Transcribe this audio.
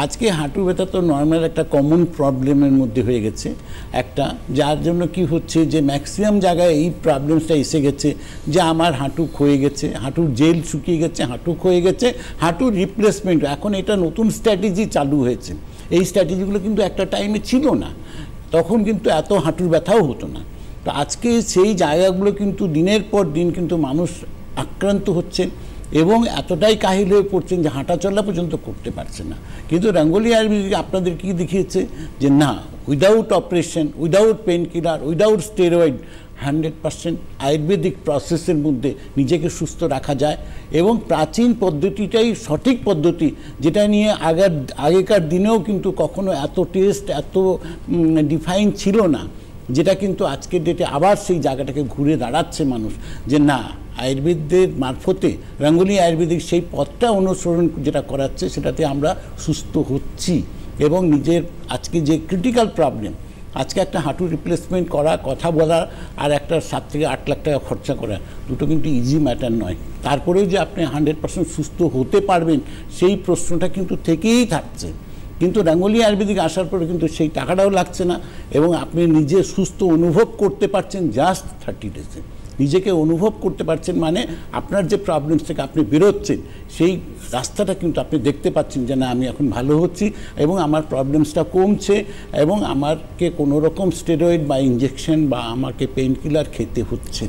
আজকে হাঁটু ব্যথা তো নর্মাল একটা কমন প্রবলেমের মধ্যে হয়ে গেছে একটা, যার জন্য কি হচ্ছে যে ম্যাক্সিমাম জায়গায় এই প্রবলেমসটা এসে গেছে যে আমার হাঁটু ক্ষয়ে গেছে, হাঁটুর জেল শুকিয়ে গেছে, হাঁটু ক্ষয়ে গেছে, হাঁটুর রিপ্লেসমেন্ট। এখন এটা নতুন স্ট্র্যাটেজি চালু হয়েছে। এই স্ট্র্যাটেজিগুলো কিন্তু একটা টাইমে ছিল না, তখন কিন্তু এত হাঁটুর ব্যথাও হতো না। তো আজকে সেই জায়গাগুলো কিন্তু দিনের পর দিন কিন্তু মানুষ আক্রান্ত হচ্ছেন এবং এতটাই কাহিল হয়ে পড়ছেন যে হাঁটা চলা পর্যন্ত করতে পারছে না। কিন্তু রঙ্গোলি আয়ুর্বেদিক আপনাদের কি দেখিয়েছে যে না, without operation, without pain killer, without steroid 100% Ayurvedic প্রসেসের মধ্যে নিজেকে সুস্থ রাখা যায়। এবং প্রাচীন পদ্ধতিটাই সঠিক পদ্ধতি, যেটা নিয়ে আগেকার দিনেও কিন্তু কখনো এত টেস্ট, এত ডিফাইন ছিল না, যেটা কিন্তু আজকের ডেটে আবার সেই জায়গাটাকে ঘুরে দাঁড়াচ্ছে মানুষ যে না, আয়ুর্বেদের মারফতে রঙ্গোলি আয়ুর্বেদিক সেই পথটা অনুসরণ যেটা করাচ্ছে সেটাতে আমরা সুস্থ হচ্ছি। এবং নিজের আজকে যে ক্রিটিক্যাল প্রবলেম, আজকে একটা হাঁটু রিপ্লেসমেন্ট করা, কথা বলা, আর একটা 7 থেকে 8 লাখ টাকা খরচা করা, দুটো কিন্তু ইজি ম্যাটার নয়। তারপরেও যে আপনি 100% সুস্থ হতে পারবেন সেই প্রশ্নটা কিন্তু থেকেই থাকছে। কিন্তু রঙ্গোলি আয়ুর্বেদিক আসার পরে কিন্তু সেই টাকাটাও লাগছে না এবং আপনি নিজে সুস্থ অনুভব করতে পারছেন জাস্ট 30 ডেজে। নিজেকে অনুভব করতে পারছেন মানে আপনার যে প্রবলেমস থেকে আপনি বেরোচ্ছেন সেই রাস্তাটা কিন্তু আপনি দেখতে পাচ্ছেন যে না, আমি এখন ভালো হচ্ছি এবং আমার প্রবলেমসটা কমছে এবং আমাকে কোনো রকম স্টেরয়েড বা ইঞ্জেকশন বা আমাকে পেইন কিলার খেতে হচ্ছে।